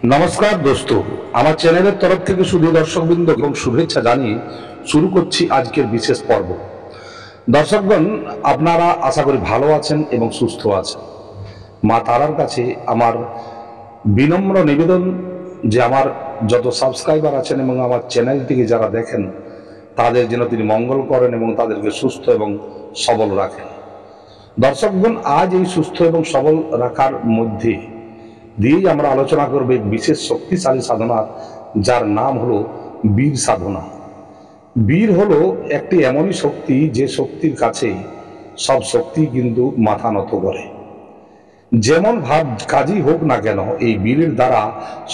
নমস্কার দোস্ত, আমার চ্যানেলের তরফ থেকে শুধু দর্শকবৃন্দ এবং শুভেচ্ছা জানিয়ে শুরু করছি আজকের বিশেষ পর্ব। দর্শকগণ, আপনারা আশা করি ভালো আছেন এবং সুস্থ আছেন। মা তারার কাছে আমার বিনম্র নিবেদন যে আমার যত সাবস্ক্রাইবার আছেন এবং আমার চ্যানেলটিকে যারা দেখেন তাদের যেন তিনি মঙ্গল করেন এবং তাদেরকে সুস্থ এবং সবল রাখেন। দর্শকগণ, আজ এই সুস্থ এবং সবল রাখার মধ্যে দিয়েই আমরা আলোচনা করব এক বিশেষ শক্তিশালী সাধনার, যার নাম হলো বীর সাধনা। বীর হলো একটি এমনই শক্তি যে শক্তির কাছে সব শক্তি কিন্তু মাথা নত করে। যেমন ভাব কাজই হোক না কেন, এই বীরের দ্বারা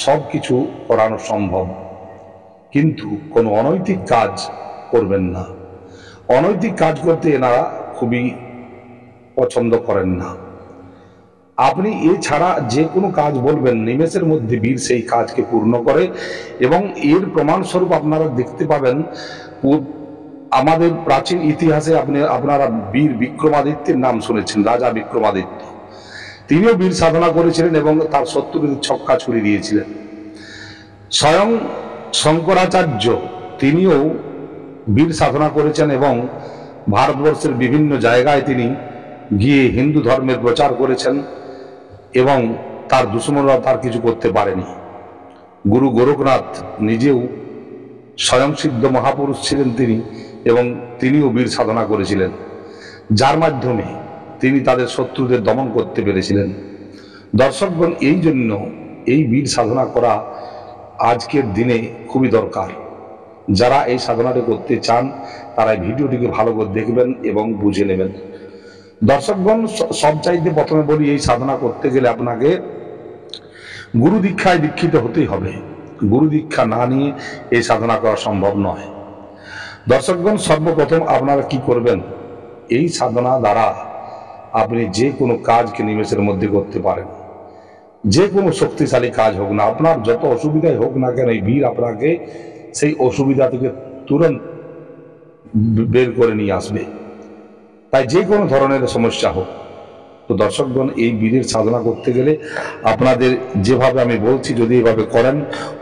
সব কিছু করানো সম্ভব। কিন্তু কোনো অনৈতিক কাজ করবেন না। অনৈতিক কাজ করতে এনারা খুবই পছন্দ করেন না। আপনি এছাড়া যে কোনো কাজ বলবেন, নিমেষের মধ্যে বীর সেই কাজকে পূর্ণ করে। এবং এর প্রমাণস্বরূপ আপনারা দেখতে পাবেন আমাদের প্রাচীন ইতিহাসে আপনারা বীর বিক্রমাদিত্যের নাম শুনেছেন। রাজা বিক্রমাদিত্য তিনিও বীর সাধনা করেছিলেন এবং তার শত্রুদের ছক্কা ছুড়ে দিয়েছিলেন। স্বয়ং শঙ্করাচার্য তিনিও বীর সাধনা করেছেন এবং ভারতবর্ষের বিভিন্ন জায়গায় তিনি গিয়ে হিন্দু ধর্মের প্রচার করেছেন এবং তার দুশ্মনরা তার কিছু করতে পারেনি। গুরু গোরখনাথ নিজেও স্বয়ংসিদ্ধ মহাপুরুষ ছিলেন তিনি, এবং তিনিও বীর সাধনা করেছিলেন, যার মাধ্যমে তিনি তাদের শত্রুদের দমন করতে পেরেছিলেন। দর্শকগণ, এই জন্য এই বীর সাধনা করা আজকের দিনে খুবই দরকার। যারা এই সাধনাটি করতে চান তারা এই ভিডিওটিকে ভালো করে দেখবেন এবং বুঝে নেবেন। দর্শকগণ, সব চাইতে প্রথমে বলি, এই সাধনা করতে গেলে আপনাকে গুরু দীক্ষায় দীক্ষিত হতেই হবে। গুরু দীক্ষা না নিয়ে এই সাধনা করা সম্ভব নয়। দর্শকগণ, সর্বপ্রথম আপনারা কি করবেন, এই সাধনা দ্বারা আপনি যে কোনো কাজকে নিমেষের মধ্যে করতে পারেন। যে কোনো শক্তিশালী কাজ হোক না, আপনার যত অসুবিধাই হোক না কেন, এই বীর আপনাকে সেই অসুবিধা থেকে তুরন্ত বের করে নিয়ে আসবে। তাই যে কোনো ধরনের সমস্যা হোক। তো দর্শকগণ, এই বীরের সাধনা করতে গেলে আপনাদের যেভাবে আমি বলছি, যদি এভাবে করেন,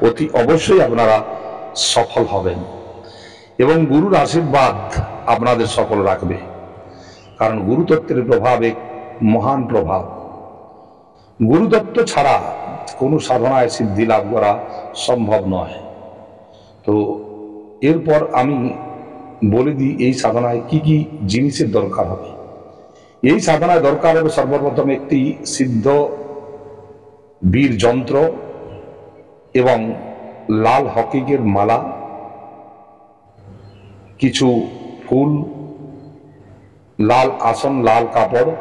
অতি অবশ্যই আপনারা সফল হবেন এবং গুরুর আশীর্বাদ আপনাদের সফল রাখবে। কারণ গুরুতত্ত্বের প্রভাব এক মহান প্রভাব। গুরুতত্ত্ব ছাড়া কোনো সাধনায় সিদ্ধি লাভ করা সম্ভব নয়। তো এরপর আমি বলে দিই এই সাধনায় কি কি জিনিসের দরকার হবে। এই সাধনায় দরকার হবে সর্বপ্রথম একটি সিদ্ধ বীর যন্ত্র এবং লাল হকিকের মালা, কিছু ফুল, লাল আসন, লাল কাপড়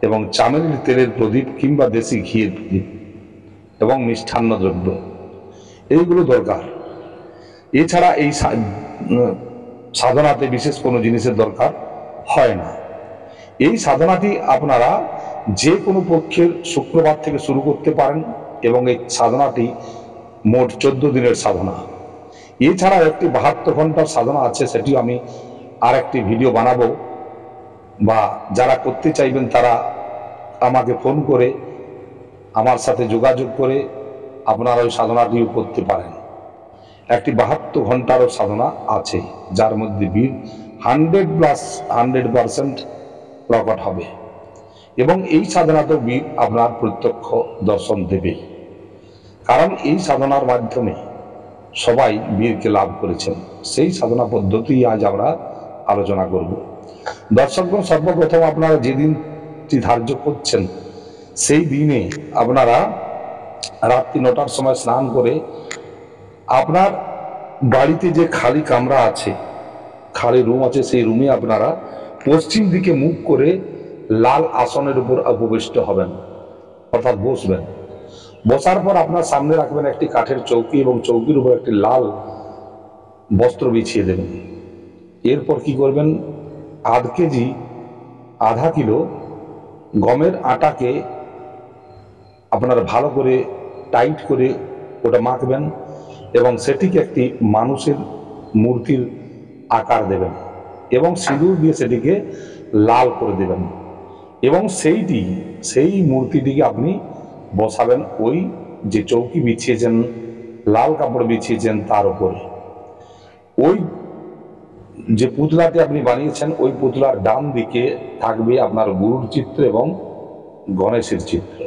এবং চামেলির তেলের প্রদীপ কিংবা দেশি ঘিয়ের প্রদীপ এবং মিষ্টান্ন দ্রব্য, এইগুলো দরকার। এছাড়া এই সাধনাতে বিশেষ কোনো জিনিসের দরকার হয় না। এই সাধনাটি আপনারা যে কোনো পক্ষের শুক্রবার থেকে শুরু করতে পারেন এবং এই সাধনাটি মোট 14 দিনের সাধনা। এছাড়া একটি 72 ঘন্টার সাধনা আছে, সেটিও আমি আর একটি ভিডিও বানাবো, বা যারা করতে চাইবেন তারা আমাকে ফোন করে আমার সাথে যোগাযোগ করে আপনারা ওই সাধনাটিও করতে পারেন। একটি 72 ঘন্টারও সাধনা আছে, যার মধ্যে বীর 100% প্রকট হবে এবং এই সাধনাতেও বীর আপনার প্রত্যক্ষ দর্শন দেবে। কারণ এই সাধনার মাধ্যমে সবাই বীরকে লাভ করেছেন। সেই সাধনা পদ্ধতি আজ আমরা আলোচনা করব। দর্শকগণ, সর্বপ্রথম আপনারা যেদিনটি ধার্য করছেন সেই দিনে আপনারা রাত্রি 9টার সময় স্নান করে আপনার বাড়িতে যে খালি কামরা আছে, খালি রুম আছে, সেই রুমে আপনারা পশ্চিম দিকে মুখ করে লাল আসনের উপর উপবিষ্ট হবেন, অর্থাৎ বসবেন। বসার পর আপনার সামনে রাখবেন একটি কাঠের চৌকি এবং চৌকির উপর একটি লাল বস্ত্র বিছিয়ে দেবেন। এরপর কি করবেন, আধা কিলো গমের আটাকে আপনারা ভালো করে টাইট করে ওটা মাখবেন এবং সেটিকে একটি মানুষের মূর্তির আকার দেবেন এবং সিঁদুর দিয়ে সেটিকে লাল করে দেবেন এবং সেই মূর্তিটিকে আপনি বসাবেন ওই যে চৌকি বিছিয়েছেন, লাল কাপড় বিছিয়েছেন, তার উপরে ওই যে পুতলাটি আপনি বানিয়েছেন ওই পুতলার ডান দিকে থাকবে আপনার গুরুর চিত্র এবং গণেশের চিত্র,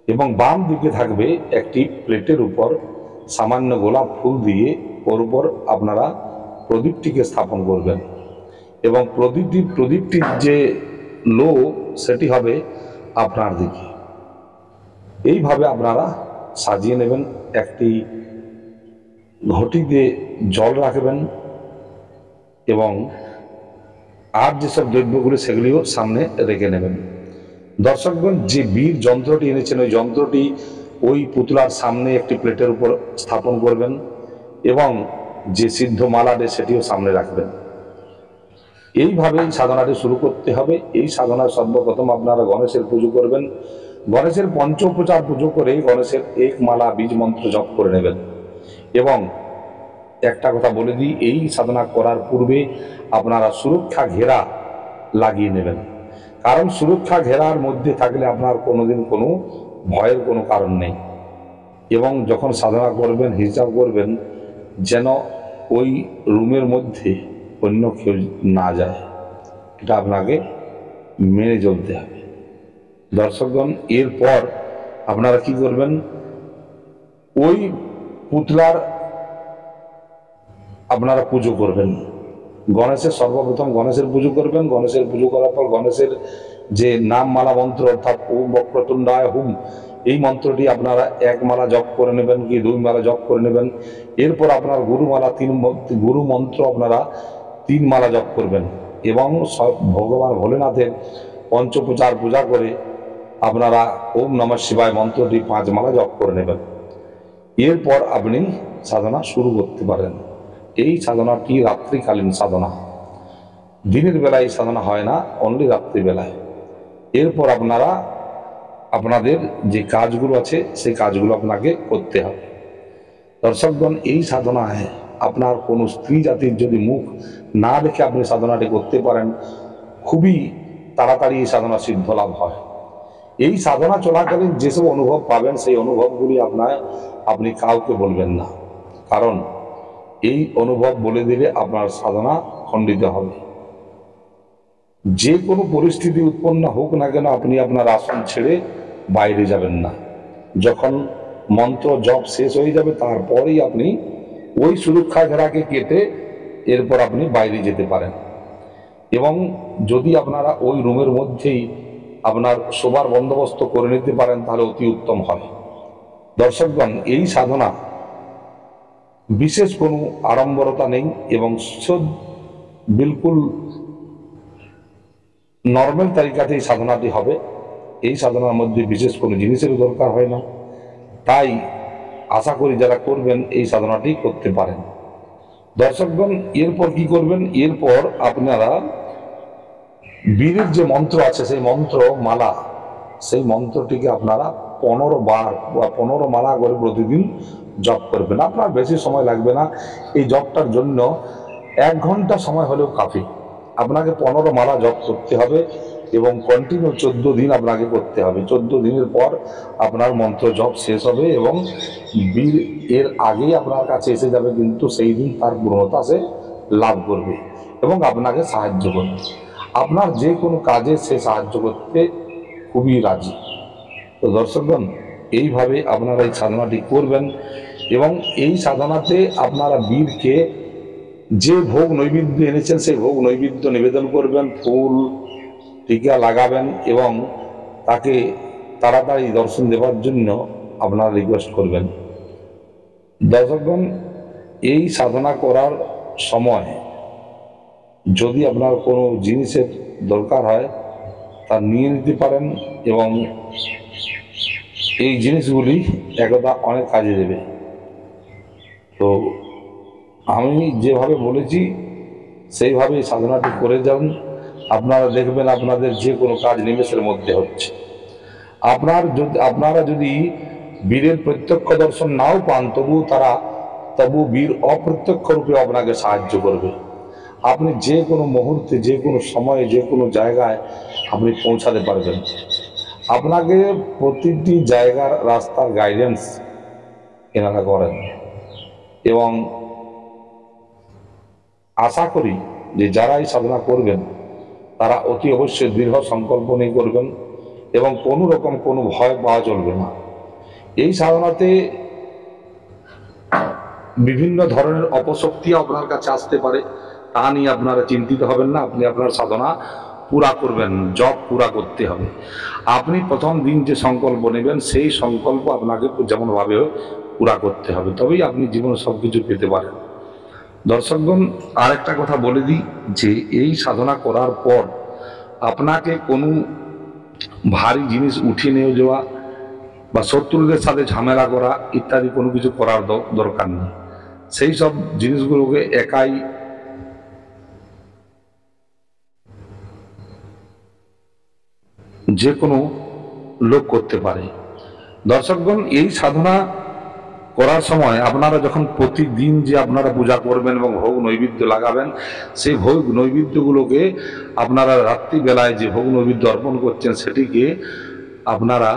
এবং বাম দিকে থাকবে একটি প্লেটের উপর সামান্য গোলাপ ফুল দিয়ে ওর উপর আপনারা প্রদীপটিকে স্থাপন করবেন, এবং প্রদীপটির যে লো সেটি হবে আপনার দিকে। এইভাবে আপনারা সাজিয়ে নেবেন। একটি ঘটিতে জল রাখবেন এবং আর যেসব দ্রব্যগুলি সেগুলিও সামনে রেখে নেবেন। দর্শকগণ, যে বীর যন্ত্রটি এনেছেন ওই যন্ত্রটি ওই পুতলার সামনে একটি প্লেটের উপর স্থাপন করবেন এবং যে সিদ্ধ মালাটে সেটিও সামনে রাখবেন। এইভাবেই সাধনাটি শুরু করতে হবে। এই সাধনার সর্বপ্রথম আপনারা গণেশের পুজো করবেন। গণেশের পঞ্চোপচার পুজো করে গণেশের এক মালা বীজ মন্ত্র জপ করে নেবেন। এবং একটা কথা বলে দিই, এই সাধনা করার পূর্বে আপনারা সুরক্ষা ঘেরা লাগিয়ে নেবেন, কারণ সুরক্ষা ঘেরার মধ্যে থাকলে আপনার কোনোদিন কোনো ভয়ের কোনো কারণ নেই। এবং যখন সাধনা করবেন হিসাব করবেন যেন ওই রুমের মধ্যে অন্য কেউ না যায়, এটা আপনাকে মেনে চলতে হবে। দর্শকগণ, এরপর আপনারা কি করবেন, ওই পুতলার আপনারা পুজো করবেন। গণেশের সর্বপ্রথম গণেশের পুজো করবেন। গণেশের পুজো করার পর গণেশের যে নাম মালা মন্ত্র অর্থাৎ ওম বক্রতুণ্ডায় হুম, এই মন্ত্রটি আপনারা এক মালা জপ করে নেবেন কি 2 মালা জপ করে নেবেন। এরপর আপনার গুরু মন্ত্র আপনারা 3 মালা জপ করবেন এবং ভগবান ভোলেনাথের পঞ্চোপচার পূজা করে আপনারা ওম নমঃ শিবায় মন্ত্রটি 5 মালা জপ করে নেবেন। এরপর আপনি সাধনা শুরু করতে পারেন। এই সাধনাটি রাত্রিকালীন সাধনা, দিনের বেলায় সাধনা হয় না, অনলি রাত্রিবেলায়। এরপর আপনারা আপনাদের যে কাজগুলো আছে সেই কাজগুলো আপনাকে করতে হবে। দর্শকগণ, এই সাধনায় আপনার কোনো স্ত্রী জাতির যদি মুখ না দেখে আপনি সাধনাটি করতে পারেন, খুবই তাড়াতাড়ি এই সাধনা সিদ্ধ লাভ হয়। এই সাধনা চলাকালীন যেসব অনুভব পাবেন সেই অনুভবগুলি আপনি কাউকে বলবেন না, কারণ এই অনুভব বলে দিলে আপনার সাধনা খণ্ডিত হবে। যে কোনো পরিস্থিতি উৎপন্ন হোক না কেন আপনি আপনার আসন ছেড়ে বাইরে যাবেন না। যখন মন্ত্র জপ শেষ হয়ে যাবে তারপরেই আপনি ওই সুরক্ষা ঘেরাকে কেটে এরপর আপনি বাইরে যেতে পারেন। এবং যদি আপনারা ওই রুমের মধ্যেই আপনার শোবার বন্দোবস্ত করে নিতে পারেন তাহলে অতি উত্তম হয়। দর্শকগণ, এই সাধনা বিশেষ কোনো আড়ম্বরতা নেই এবং বিলকুল নর্মাল তারিকাতে এই সাধনাটি হবে। এই সাধনার মধ্যে বিশেষ কোনো জিনিসের দরকার হয় না, তাই আশা করি যারা করবেন এই সাধনাটি করতে পারেন। দর্শকগণ, এরপর কি করবেন, এরপর আপনারা বীরের যে মন্ত্র আছে সেই মন্ত্র মালা, সেই মন্ত্রটিকে আপনারা 15 বার বা 15 মালা করে প্রতিদিন জপ করবেন। আপনার বেশি সময় লাগবে না, এই জপটার জন্য 1 ঘন্টা সময় হলেও কাফি। আপনাকে 15 মালা জপ করতে হবে এবং কন্টিনিউ 14 দিন আপনাকে করতে হবে। 14 দিনের পর আপনার মন্ত্র জপ শেষ হবে এবং বীর এর আগেই আপনার কাছে এসে যাবে, কিন্তু সেই দিন তার পূর্ণতা সে লাভ করবে এবং আপনাকে সাহায্য করবে। আপনার যে কোনো কাজে সে সাহায্য করতে খুবই রাজি। তো দর্শকগণ, এইভাবে আপনারা এই সাধনাটি করবেন এবং এই সাধনাতে আপনারা বীরকে যে ভোগ নৈবেদ্য এনেছেন সেই ভোগ নৈবেদ্য নিবেদন করবেন, ফুল টিকা লাগাবেন এবং তাকে তাড়াতাড়ি দর্শন দেওয়ার জন্য আপনারা রিকোয়েস্ট করবেন। দর্শকগণ, এই সাধনা করার সময় যদি আপনার কোনো জিনিসের দরকার হয় তা নিয়ে নিতে পারেন এবং এই জিনিসগুলি একদা অনেক কাজে দেবে। তো আমি যেভাবে বলেছি সেইভাবেই সাধনাটি করে যান। আপনারা দেখবেন আপনাদের যে কোনো কাজ নিমেষের মধ্যে হচ্ছে। আপনারা যদি বীরের প্রত্যক্ষ দর্শন নাও পান তবু বীর অপ্রত্যক্ষ রূপে আপনাকে সাহায্য করবে। আপনি যে কোনো মুহূর্তে, যে কোনো সময়ে, যে কোনো জায়গায় আপনি পৌঁছাতে পারবেন। আপনাকে প্রতিটি জায়গার রাস্তার গাইডেন্স এনারা করেন এবং আশা করি যে যারা এই সাধনা করবেন তারা অতি অবশ্যই দৃঢ় সংকল্প নিয়ে করবেন এবং কোনো রকম কোনো ভয় পাওয়া চলবে না। এই সাধনাতে বিভিন্ন ধরনের অপশক্তি আপনার কাছে আসতে পারে, তা নিয়ে আপনারা চিন্তিত হবেন না। আপনি আপনার সাধনা পুরা করবেন, জপ পুরা করতে হবে। আপনি প্রথম দিন যে সংকল্প নেবেন সেই সংকল্প আপনাকে যেমনভাবে পুরা করতে হবে, তবেই আপনি জীবনে সব কিছু পেতে পারেন। দর্শকগণ, আরেকটা কথা বলে দিই যে এই সাধনা করার পর আপনাকে কোনো ভারী জিনিস উঠিয়ে নিয়ে যাওয়া বা শত্রুদের সাথে ঝামেলা করা ইত্যাদি কোনো কিছু করার দরকার নেই। সেই সব জিনিসগুলোকে একাই যে কোনো লোক করতে পারে। দর্শকগণ, এই সাধনা করার সময় আপনারা যখন প্রতিদিন যে আপনারা পূজা করবেন এবং ভোগ নৈবেদ্য লাগাবেন, সেই ভোগ নৈবেদ্যগুলোকে আপনারা রাত্রিবেলায় যে ভোগ নৈবেদ্য অর্পণ করছেন সেটিকে আপনারা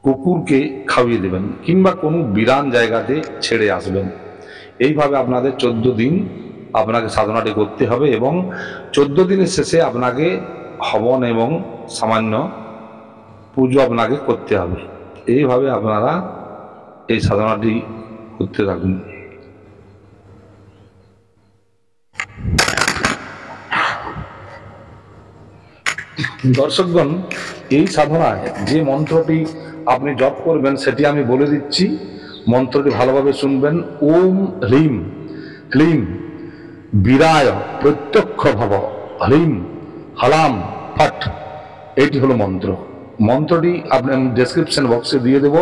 কুকুরকে খাইয়ে দেবেন কিংবা কোনো বিরান জায়গাতে ছেড়ে আসবেন। এইভাবে আপনাদের 14 দিন আপনাকে সাধনাটি করতে হবে এবং 14 দিনের শেষে আপনাকে হবন এবং সামান্য পুজো আপনাকে করতে হবে। এইভাবে আপনারা এই সাধনাটি করতে থাকুন। দর্শকগণ, এই সাধনায় যে মন্ত্রটি আপনি জপ করবেন সেটি আমি বলে দিচ্ছি। মন্ত্রটি ভালোভাবে শুনবেন। ওম হ্রিম ক্লিম বীরায় প্রত্যক্ষ ভব হ্রিম হলাম ফট। এটি হলো মন্ত্র। মন্ত্রটি আপনি ডেসক্রিপশন বক্সে দিয়ে দেব।